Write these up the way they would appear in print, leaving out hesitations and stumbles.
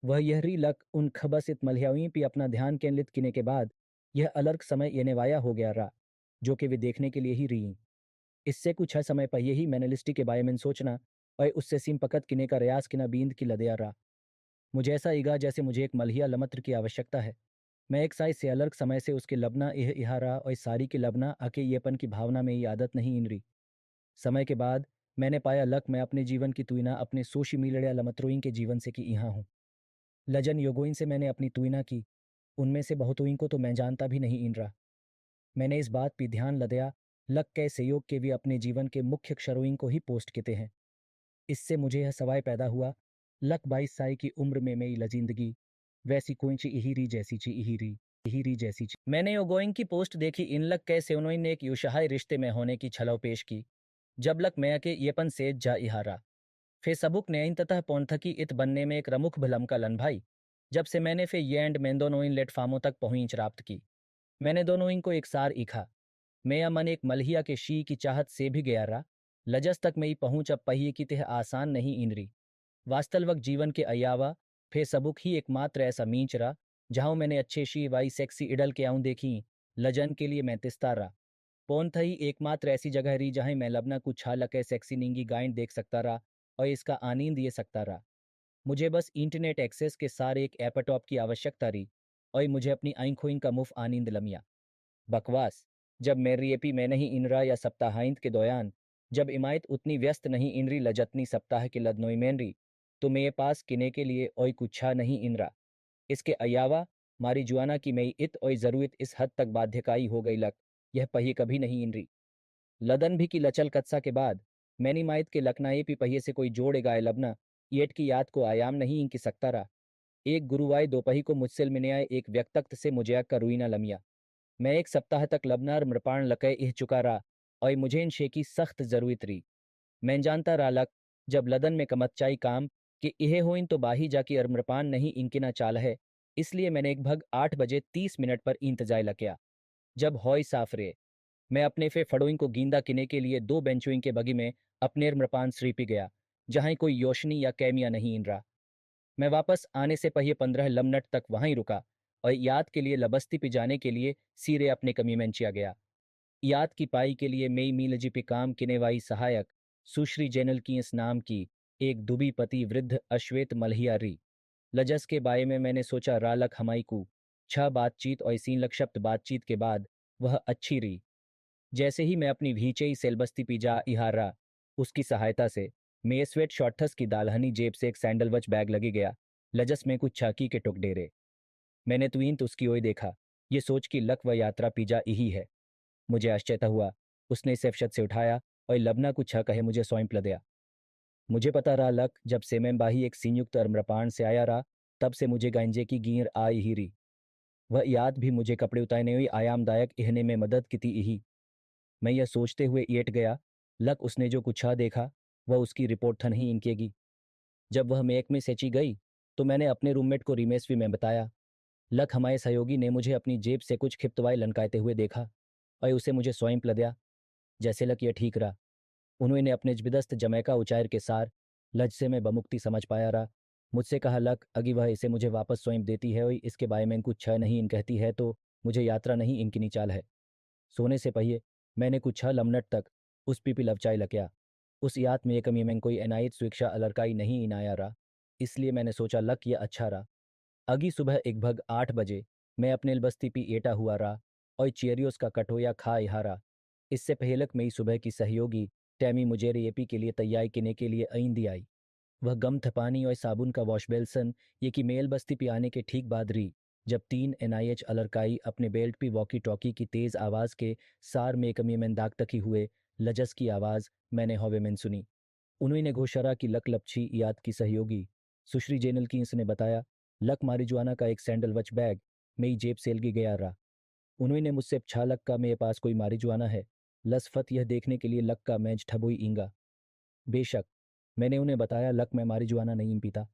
वह यह री लक उन खबसित मलह्यावी पे अपना ध्यान केंद्रित करने के बाद यह अलर्क समय येने वाया हो गया रहा, जो कि वे देखने के लिए ही रही। इससे कुछ है समय पहले ही मैंने लिस्टी के बारे में सोचना और उससे सिम पकत किने का रयास किना बींद की लदया रहा। मुझे ऐसा ईगा जैसे मुझे एक मलहिया लमत्र की आवश्यकता है। मैं एक साइज से अलग समय से उसके लबना यह इहारा और सारी के लबना आके येपन की भावना में ये आदत नहीं इनरी। समय के बाद मैंने पाया लक मैं अपने जीवन की तुलना अपने सोशी मिलड़िया लमत्रोइन के जीवन से की यहाँ हूँ। लजन योगोइन से मैंने अपनी तुलना की, उनमें से बहुतों को तो मैं जानता भी नहीं इन रहा। मैंने इस बात पर ध्यान लदया लक के सहयोग के भी अपने जीवन के मुख्य क्षरोइन को ही पोस्ट किते हैं। इससे मुझे यह सवाल पैदा हुआ, लक 22 साल की उम्र में मेरी लजिंदगी वैसी कोई ची इहीरी जैसी ची इहीरी जैसी ची। मैंने योगोइन की पोस्ट देखी इन लक के सेवनोइन ने एक युशहाय रिश्ते में होने की छलव पेश की। जब लक मैं के येपन से जा इहारा फे सबुक ने ततः पौंथकी इत बनने में एक रमुख भलम का लन भाई। जब से मैंने फे ये एंड में दोनों इन लेटफार्मों तक पहुंच राप्त की, मैंने दोनों इनको एक सार इखा। मैं मन एक मलहिया के शी की चाहत से भी गया रहा। लजस तक मई पहुंच अब पहिए की तह आसान नहीं इनरी। वास्तविक जीवन के अयावा फे सबुक ही एकमात्र ऐसा मींच रहा जहां मैंने अच्छे शी वाई सेक्सी इडल के आऊं देखी। लजन के लिए मैं तिस्ता रहा। पोन थई एकमात्र ऐसी जगह रही जहां मैं लबना कुछ छालक है सेक्सी नींगी गाइंड देख सकता रहा और इसका आनंद ये सकता रहा। मुझे बस इंटरनेट एक्सेस के सारे एक एपटॉप की आवश्यकता रही और मुझे अपनी आंखों का मुफ्त आनंद लमिया। बकवास। जब मेरी एपी में नहीं इनरा या सप्ताहांत के दौरान, जब इमायत उतनी व्यस्त नहीं इनरी लजतनी सप्ताह के लदनोई मेनरी, तो मेरे पास किने के लिए ओई कुछा नहीं इनरा। इसके अलावा मारी जुआना की मई इत और ज़रूरत इस हद तक बाध्यकारी हो गई लक, यह पहिए कभी नहीं इनरी। लदन भी की लचल कत्सा के बाद मैनी माइत के लखनाए पी पहिए से कोई जोड़े गाए लबना येट की याद को आयाम नहीं इंकी सकता रहा। एक गुरुवाई दोपही को मुझसे मिलने आए एक व्यक्तक्त से मुझे का रुईना लमिया। मैं एक सप्ताह तक लबनार मृपाण लकय इह चुका रहा और मुझे इन शे की सख्त जरूरत रही। मैं जानता रहा लक जब लदन में कमच्चाई काम कि इहे होइन तो बाही जाकी अर्मृपान नहीं इनके ना चाल है। इसलिए मैंने एक भग 8 बजे 30 मिनट पर इंतजार लकिया। जब हॉय साफ रे मैं अपने फे फड़ोइन को गींदा किने के लिए 2 बेंचोइन के बगी में अपने मृपान श्रीपी गया, जहां कोई योशनी या कैमिया नहीं इन रहा। मैं वापस आने से पहले 15 लमनट तक वहीं रुका और याद के लिए लबस्ती पे जाने के लिए सीरे अपने कमी मेंचिया गया। याद की पाई के लिए मई मीलजी पे काम किनेवाई सहायक सुश्री जैनल की इस नाम की एक दुबी पति वृद्ध अश्वेत मल्हिया री। लजस के बारे में मैंने सोचा रालक हमाई को 6 बातचीत और सीन लक्षप्त बातचीत के बाद वह अच्छी रही। जैसे ही मैं अपनी भीचई सेलबस्ती पी जा इहारा, उसकी सहायता से मैं स्वेट शॉर्टथस की दालहनी जेब से एक सैंडलवच बैग लगी गया। लजस में कुछ छाकी के टुक डेरे। मैंने तुरंत उसकी ओर देखा, ये सोच कि लक व यात्रा पिज्जा यही है। मुझे आश्चर्य हुआ। उसने इसे फशत से उठाया और लबना कुछ छा कहे मुझे सौंप दिया। मुझे पता रहा लक जब से मैं बाही एक संयुक्त अम्रपान से आया रहा, तब से मुझे गांजे की गीर आई ही रही। वह याद भी मुझे कपड़े उतारने हुई आयामदायक इहने में मदद की थी यही। मैं यह सोचते हुए एट गया, लक उसने जो कुछा देखा वह उसकी रिपोर्ट था नहीं इनकेगी। जब वह मेक में सेची गई तो मैंने अपने रूममेट को रिमेशवी में बताया। लक हमारे सहयोगी ने मुझे अपनी जेब से कुछ खिप्तवाई लनकाते हुए देखा और उसे मुझे स्वयं लदया। जैसे लक यह ठीक रहा। उन्होंने अपने जबरदस्त जमैका उचायर के सार लज से मैं बमुक्ति समझ पाया रहा। मुझसे कहा लक अगी वह इसे मुझे वापस स्वयं देती है और इसके बारे में कुछ छह नहीं इन कहती है तो मुझे यात्रा नहीं इनकी चाल है। सोने से पहले मैंने कुछ 6 लमनट तक उस पीपी लवचाई लक्या। उस याद में कमी में कोई एनायत स्वेच्छा अलरकाई नहीं इनाया रहा। इसलिए मैंने सोचा लक यह अच्छा रहा। अगी सुबह एक भग 8 बजे मैं अपने बस्ती पी एटा हुआ रहा और चेरियोस का कटोया खा इहारा। इससे पहलक मेरी सुबह की सहयोगी टैमी मुझे रेपी के लिए तैयार करने के लिए आइंदी आई। वह गम थपानी और साबुन का वॉश बेल्सन ये कि मेल बस्ती पे आने के ठीक बाद रही, जब 3 NIH अलरकाई अपने बेल्ट पे वॉकी टॉकी की तेज आवाज के सार में कमी में दाग तकी हुए लजस की आवाज मैंने हवे में सुनी। उन्होंने घोषणा की लक लपछी याद की सहयोगी सुश्री जेनल की इसने बताया लक मारिजुआना का एक सैंडल वच बैग मेरी जेब से लगी गया रहा। उन्होंने मुझसे छा लक का मेरे पास कोई मारिजुआना है लसफत यह देखने के लिए लक का मैच ठबोई इंगा। बेशक मैंने उन्हें बताया लक मैं मारिजुआना नहीं पीता,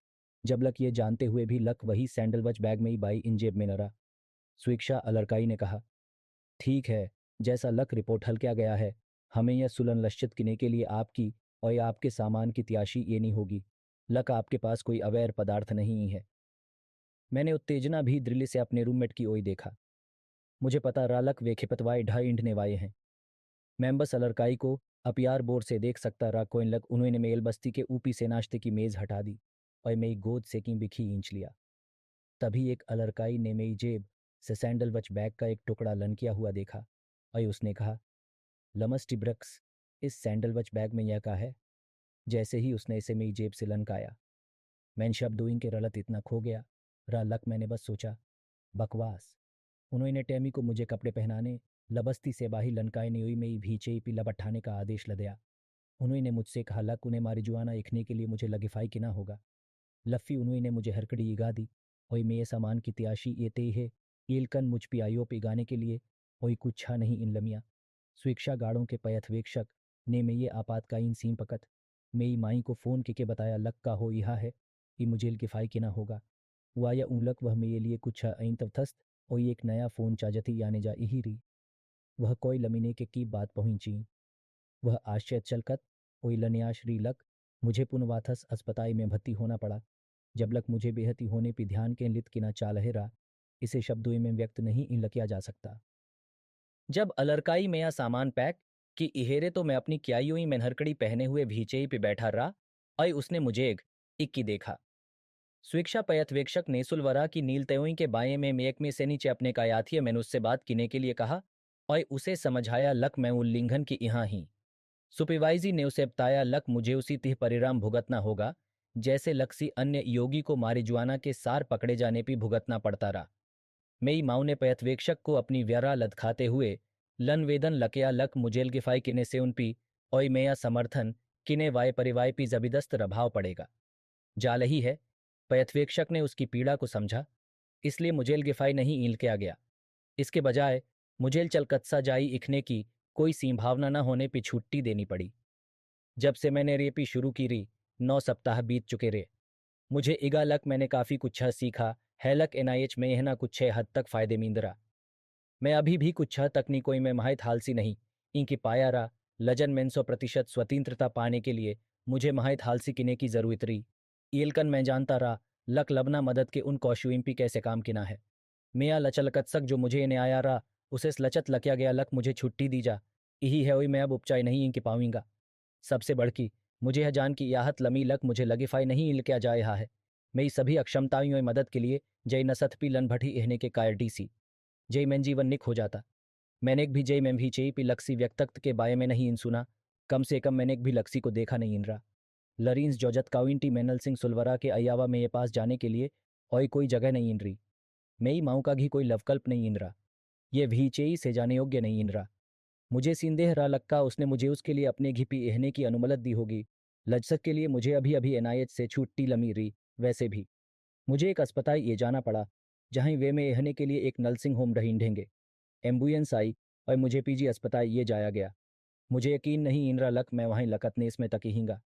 जब लक ये जानते हुए भी लक वही सैंडलवच बैग में ही बाई इन जेब में न रहा। स्वेच्छा अलरकाई ने कहा, ठीक है, जैसा लक रिपोर्ट हल किया गया है, हमें यह सुलन लश्चित करने के लिए आपकी और या आपके सामान की तयाशी ये नहीं होगी। लक आपके पास कोई अवैध पदार्थ नहीं है। मैंने उत्तेजना भी दृढ़ से अपने रूममेट की ओर देखा। मुझे पता रालक वे खिपतवाए ढा ईंढने वाए हैं। मैं बस अलरकाई को अपियार बोर से देख सकता रहा। कोइन लग उन्होंने मेल बस्ती के ऊपी से नाश्ते की मेज़ हटा दी और मेरी गोद से की बिखी इंच लिया। तभी एक अलरकाई ने मेरी जेब से सैंडलवच बैग का एक टुकड़ा लनकिया हुआ देखा और उसने कहा, लमस्टी ब्रक्स, इस सैंडलवच बैग में यह का है। जैसे ही उसने इसे मेरी जेब से लनकाया, मैंने शब्द डूइंग के रलत इतना खो गया रहा लक। मैंने बस सोचा, बकवास। उन्होंने टैमी को मुझे कपड़े पहनाने लबस्ती से बाही लनकाए ने हुई मेरी भीचे पी लबट्ठाने का आदेश लदया। उन्होंने मुझसे कहा, लक उन्हें मारी जुआना इखने के लिए मुझे लगिफाई कि ना होगा। लफ़ी उन्होंने मुझे हरकड़ी इगा दी और मेरे सामान की त्याशी ये ते है ईलकन मुझ पी आयो पे गाने के लिए और कुछ छा नहीं इन लमिया। स्वेच्छा गाड़ों के पयथवेक्षक ने मैं ये आपातकालीन सीम पकत मेरी माई को फ़ोन के बताया, लक का हो यहा है कि मुझे किफ़ाई कि ना होगा। हुआ या उलक वह मेरे लिए कुछ ऐन तवथस्त और एक नया फ़ोन चाजती आने जा ही रही। वह कोई लमीने के की बात पहुंची। वह आश्चर्य चलकत ओई लन्याश्री लक मुझे पुनवाथस अस्पताल में भर्ती होना पड़ा। जब लक मुझे बेहती होने पे ध्यान केंद्रित किना चालहेरा, इसे शब्दों में व्यक्त नहीं इन किया जा सकता। जब अलरकाई में या सामान पैक कि इहेरे तो मैं अपनी क्याइयों ही मेनहरकड़ी पहने हुए भीचेई पे बैठा रहा और उसने मुझे एक इक्की देखा। स्वेच्छा पयथवेक्षक ने सुलवरा की नील तयोई के बाएं में मेक में से नीचे अपने कायाथिया मैंने उससे बात किने के लिए कहा और उसे समझाया, लक मैं उल्लिंघन की यहाँ ही। सुपरवाइजी ने उसे बताया, लक मुझे उसी तिह परिणाम भुगतना होगा जैसे लक्सी अन्य योगी को मारे जुआना के सार पकड़े जाने पर भुगतना पड़ता रहा। मेरी माऊ ने पयथवेक्षक को अपनी व्यरा लदखाते हुए लन वेदन लकया, लक मुझेल गिफाई किने से उन पी और मेया समर्थन किने वाय परिवाय पी जबरदस्त प्रभाव पड़ेगा। जाल ही है। पयथवेक्षक ने उसकी पीड़ा को समझा, इसलिए मुझेल गिफाई नहीं ईल किया गया। इसके बजाय मुझेल चलकत्सा जाई इखने की कोई संभावना न होने पर छुट्टी देनी पड़ी। जब से मैंने रेपी शुरू की री 9 सप्ताह बीत चुके रे। मुझे इगा लक मैंने काफ़ी कुछ सीखा है। लक एनआईएच में यह ना कुछ हद तक फ़ायदे मींदरा। मैं अभी भी कुछ तकनीकों में माहित हालसी नहीं इनकी पाया रा। लजन में 100% स्वतंत्रता पाने के लिए मुझे माहित हालसी किने की ज़रूरत रही। ईलकन मैं जानता रहा लक लबना मदद के उन कौशुइम्पी कैसे काम किना है। मियाँ लचलकत्सक जो मुझे इन्हें आया रहा उसे लचत लकिया गया, लक मुझे छुट्टी दी जा। यही है वही मैं अब उपचार नहीं इनकी पाऊंगा। सबसे बढ़की मुझे यह जान की याहत लमी लक मुझे लगिफाई नहीं इल क्या जा रहा है। मेरी सभी अक्षमताओं और मदद के लिए जय नसत पी लन भटी एहने के कायर डीसी जय मैन जीवन निक हो जाता। मैंने एक भी जय में भी चई पी लक्सी व्यक्तक्त के बारे में नहीं इन सुना। कम से कम मैंने एक भी लक्सी को देखा नहीं इन रहा। लरीन्स जोजत काउंटी मैनल सिंह सुलवरा के अयावा में ये पास जाने के लिए और कोई जगह नहीं इन रही। मेरी माऊ का घी कोई लवकल्प नहीं इन रहा। ये भीचेई से जाने योग्य नहीं इन रहा। मुझे सींदेह रहा लक्का उसने मुझे उसके लिए अपने घी पी एहने की अनुमलत दी होगी। लज्जत के लिए मुझे अभी अभी एनआईएच से छुट्टी लमी रही। वैसे भी मुझे एक अस्पताल ये जाना पड़ा जहाँ वे में एहने के लिए एक नर्सिंग होम ढूंढेंगे। एम्बुलेंस आई और मुझे पीजी अस्पताल ये जाया गया। मुझे यकीन नहीं इन रहा लक मैं वहीं लकतने इसमें तक हींगा।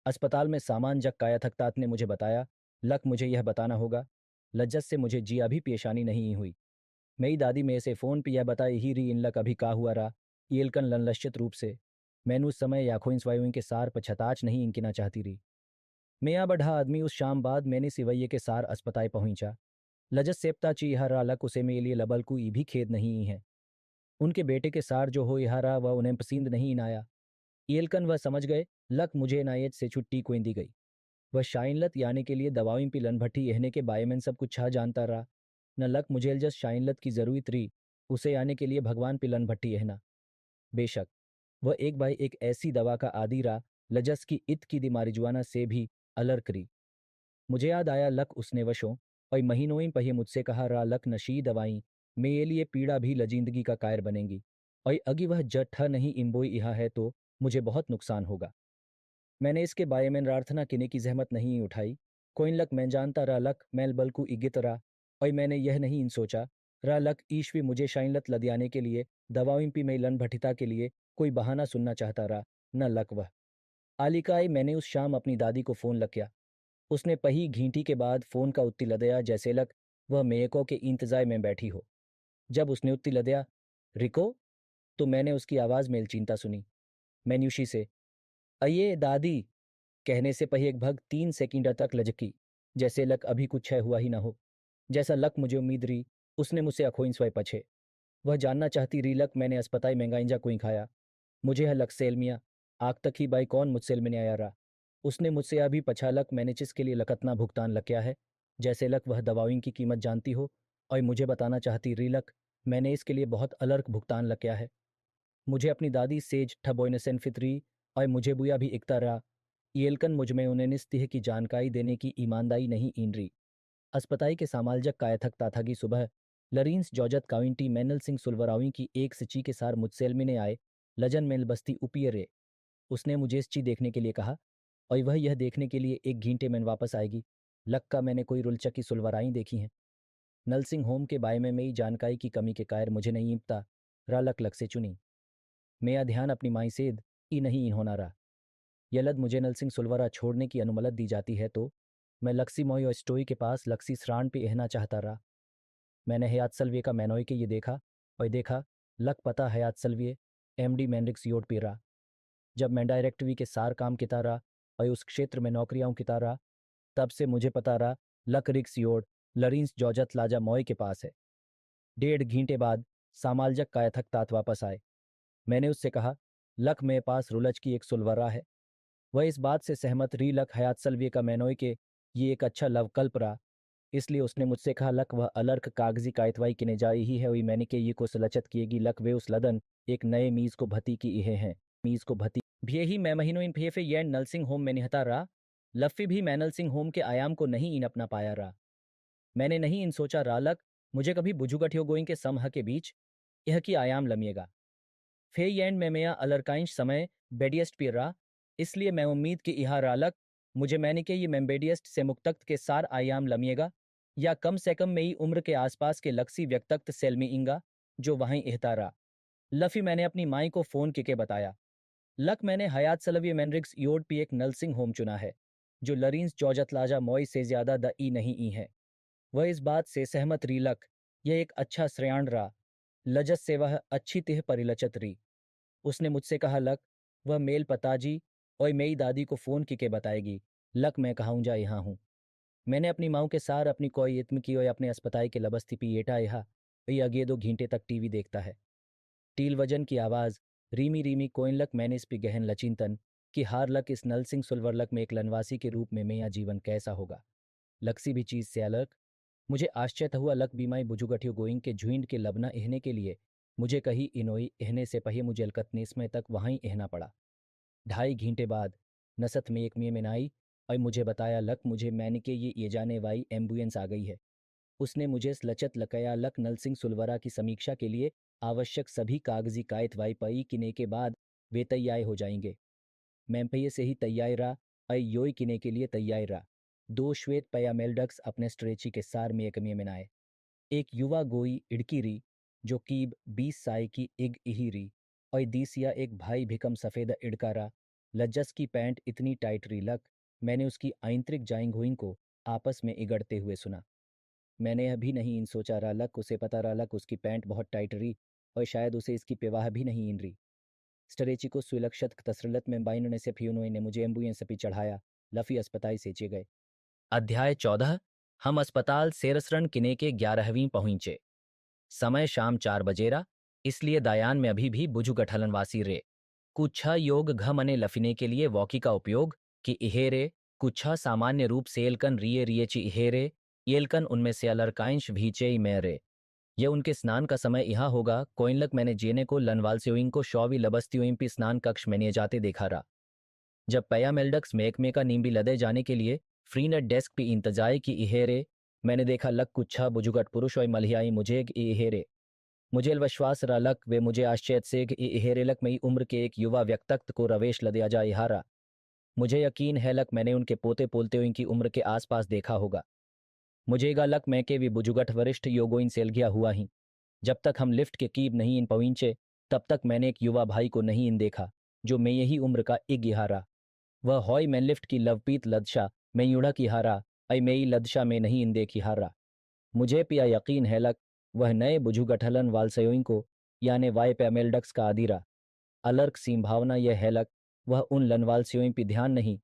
अस्पताल में सामान जग काया थकतात ने मुझे बताया, लक मुझे यह बताना होगा। लज्जत से मुझे जिया भी पेशानी नहीं हुई। मेरी दादी मेरे से फ़ोन पर यह बताई ही रही इन लक अभी का हुआ रहा। येलकन लनलश्चित रूप से मैंने उस समय याखो इन स्वायों के सार पछताच नहीं इनकिना चाहती रही। मैं यहाँ बढ़ा आदमी उस शाम बाद मैंने सिवैये के सार अस्पताल पहुंचा। लजत सेप्ता ची यह रालक उसे मेरे लिए लबल को भी खेद नहीं है। उनके बेटे के सार जो हो यह रहा वह उन्हें पसंद नहीं इन आया। येलकन वह समझ गए लक मुझे इनायत से छुट्टी कोई दी गई। वह शाइनलत यानी के लिए दवाओं पी लन भट्टी यहने के बारे में सब कुछ छा जानता रहा। न लक मुझे जस शाइनलत की ज़रूरत रही उसे आने के लिए भगवान पी लन भट्टी यहना। बेशक वह एक बाई एक ऐसी दवा का आदि रहा लजस की इत की दिमारी जुआना से भी अलर करी। मुझे याद आया लक उसने वशों और महीनों ही पहिए मुझसे कहा रहा लक नशी दवाई मेरे लिए पीड़ा भी लजिंदगी का कायर बनेंगी और अगी वह जठ नहीं इम्बोई इहा है तो मुझे बहुत नुकसान होगा। मैंने इसके बारे में प्रार्थना किने की जहमत नहीं उठाई। कोइन लक मैं जानता रहा लक मैल बल्कु इगित रहा और मैंने यह नहीं इन सोचा रहा लक ईश्वी मुझे शाइनलत लदियाने के लिए दवाओं पी में लन भटिता के लिए कोई बहाना सुनना चाहता रहा। न लक वह आलिकाई मैंने उस शाम अपनी दादी को फ़ोन लकिया। उसने पही घींटी के बाद फ़ोन का उत्ती लदया जैसे लक वह मेयको के इंतज़ार में बैठी हो। जब उसने उत्ती लदया, रिको, तो मैंने उसकी आवाज़ में चिंता सुनी। मैन्यूशी से अये दादी कहने से पही एक भग 3 सेकंड तक लजकी जैसे लक अभी कुछ है हुआ ही ना हो। जैसा लक मुझे उम्मीद रही, उसने मुझसे अखोइन स्वय पछे। वह जानना चाहती रही लक मैंने अस्पताई महंगाइंजा कोई खाया। मुझे है लक सेल मिया, आग तक ही बाई कौन मुझसे मिलने आया रहा। उसने मुझसे अभी पछा लक मैंने जिसके लिए लकतना भुगतान लक्या है, जैसे लक वह दवाओं की कीमत जानती हो, और मुझे बताना चाहती री लक मैंने इसके लिए बहुत अलर्क भुगतान लक्या है। मुझे अपनी दादी सेज ठबोइनसेन फितरी और मुझे बुया भी इकता रहा। येलकन मुझ में उन्हें निस्तिह की जानकारी देने की ईमानदारी नहीं ईन रही। अस्पताई के सामालजक कायथक ताथा की सुबह लरीन्स जॉर्जत काउंटी मैनल सिंह सुलवरावी की एक सिची के सार मुझसेल में आए लजन मेल बस्ती उपियरे। उसने मुझे इस ची देखने के लिए कहा और वह यह देखने के लिए एक घंटे में वापस आएगी। लक का मैंने कोई रुलचक की सुलवराई देखी हैं। नलसिंह होम के बारे में मेरी जानकारी की कमी के कायर मुझे नहीं इपता रा लक लक से चुनी। मेरा ध्यान अपनी माई सेद ई नहीं इन होना रहा। यलद मुझे नलसिंह सुलवरा छोड़ने की अनुमलत दी जाती है तो मैं लक्सी मोई और स्टोई के पास लक्सी स्रान पे रहना चाहता रहा। मैंने हयात सलविये का मैनोई के ये देखा और देखा लक पता हयात सलविये एमडी मैंड्रिक्स योड पे रहा। जब मैं डायरेक्टरी के सार काम किता रहा और उस क्षेत्र में नौकरियां किता रहा, तब से मुझे पता रहा लक रिक्स योड लरीन्स जॉर्जत लाजा मॉय के पास है। 1.5 घंटे बाद सामालजक कायथक तात वापस आए। मैंने उससे कहा लक मेरे पास रुलज की एक सुलवरा है। वह इस बात से सहमत री लक हयात सलविये का मैनोई के ये एक अच्छा लवकल्प रहा। इसलिए उसने मुझसे कहा लक वह अलर्क कागजी कायतवाई किने जा रही है वही मैंने के ये को सलचत किएगी लक वे उस लदन एक नए मीज को भती की इहे हैं। मीज को भती भी ही मैं महीनों इन फेफे ये नलसिंह होम में निहता रहा। लफ्फी भी मैं नलसिंह होम के आयाम को नहीं इन अपना पाया रहा। मैंने नहीं इन सोचा रालक मुझे कभी बुजुगठियो गोइंग के समह के बीच यह की आयाम लमिएगा। फे एंड में मेया अलरकाइंश समय बेडियस्ट पी रहा। इसलिए मैं उम्मीद की इहा रालक मुझे मैंने के ये मेम्बेडियस्ट से मुक्तक्त के सार आयाम लमिएगा या कम से कम मेरी उम्र के आसपास के लक्सी व्यक्तक्त सेलमी इंगा जो वहीं इहता रहा। लफी मैंने अपनी माई को फोन के बताया लक मैंने हयात सलवी मैंड्रिक्स योड पी एक नलसिंह होम चुना है जो लरीन्स जॉर्जतलाजा मॉय से ज्यादा द ई नहीं ई है। वह इस बात से सहमत री लक यह एक अच्छा श्रेयाण रहा। लजत से वह अच्छी तिह परिलचत री। उसने मुझसे कहा लक वह मेल पताजी और मेरी दादी को फोन की के बताएगी। लक मैं कहूँ जा यहाँ हूँ। मैंने अपनी माँ के सार अपनी कोई इत्म की और अपने अस्पताल के लबस्ती पी एटा यहा वही अगे 2 घंटे तक टीवी देखता है। टील वजन की आवाज़ रीमी रीमी कोइन लक मैंने इस पे गहन लचिंतन कि हार लक इस नल सिंह सुलवर लक में एक लनवासी के रूप में मेरा जीवन कैसा होगा। लक्सी भी चीज से अलग। मुझे आश्चर्य हुआ लक बीमाई बुजुगठियो गोइंग के झुंड के लबना एहने के लिए मुझे कही इनोई एहने से पही मुझे अलकतनेस्मय तक वहीं एहना पड़ा। 2.5 घंटे बाद नसत में एक में आई और मुझे बताया लक मुझे मैंने के ये जाने वाली एम्बुलेंस आ गई है। उसने मुझे लचत लकया लक नल सिंह सुलवरा की समीक्षा के लिए आवश्यक सभी कागजी कायतवाई पई किने के बाद वे तैयार हो जाएंगे। मैंपये से ही तैयार रहा और योई किने के लिए तैयार रहा। 2 श्वेत पयामेल्डक्स अपने स्ट्रेची के सार में एकमिय मिनाए। एक युवा गोई इड़की री जो कीब 20 साल की इग इही री और दीसिया एक भाई भिकम सफ़ेद इड़का रा। लज्जस की पैंट इतनी टाइट री लक मैंने उसकी आंतरिक जाइंग हुई को आपस में इगड़ते हुए सुना। मैंने अभी नहीं इन सोचा रहा लक उसे पता रहा लक उसकी पैंट बहुत टाइट रही और शायद उसे इसकी विवाह भी नहीं इन रही। स्टरेची को सुलक्षत तसरलत में बाइनने से फियोनोई ने मुझे एम्बुलेंस पे चढ़ाया। लफी अस्पताल सेचे गए। अध्याय 14। हम अस्पताल सेरसरन किने के 11वीं पहुंचे। समय शाम 4 बजेरा इसलिए दायान में अभी भी बुजुगठलनवासी रे। कुछा योग घ मने लफिने के लिए वॉकी का उपयोग कि इहेरे कुछा सामान्य रूप से एलकन रिये रियेची इहेरे येलकन उनमें से अलरकांश भीचे मेरे। ये उनके स्नान का समय यहाँ होगा। कोइनलक मैंने जेने को लनवाल सेविंग को शौवी लबस्तियों पे स्नान कक्ष में जाते देखा रहा। जब पयामेल्डक्स मेकमे का नींबी लदे जाने के लिए फ्रीनेट डेस्क पे इंतजाय की इहेरे मैंने देखा लक कुच्छा बुजुगट पुरुष और मलियाई मुझे इहेरे। मुझे विश्वास रहा लक वे मुझे आश्चर्य से इहेरे लक मई उम्र के एक युवा व्यक्तक्त को रवेश लदया जा इहारा। मुझे यकीन है लक मैंने उनके पोते पोलते हुई की उम्र के आसपास देखा होगा। मुझेगा लक मैं के भी बुजुगठ वरिष्ठ योगोइन सेल गया हुआ ही। जब तक हम लिफ्ट के कीब नहीं इन पहुंचे तब तक मैंने एक युवा भाई को नहीं इन देखा जो मैं यही उम्र का इग इहारा। वह हॉय मैं लिफ्ट की लवपीत लदशा मैं युड़ा की हारा अय मेई लदशा में नहीं इन देखी हारा। मुझे पिया यकीन है लक वह नए बुजुगठलन वालसयों को याने वाय पैमेल्डक्स का आदिरा। अलर्क सीम भावना यह है लक वह उन लनवालस्यों पे ध्यान नहीं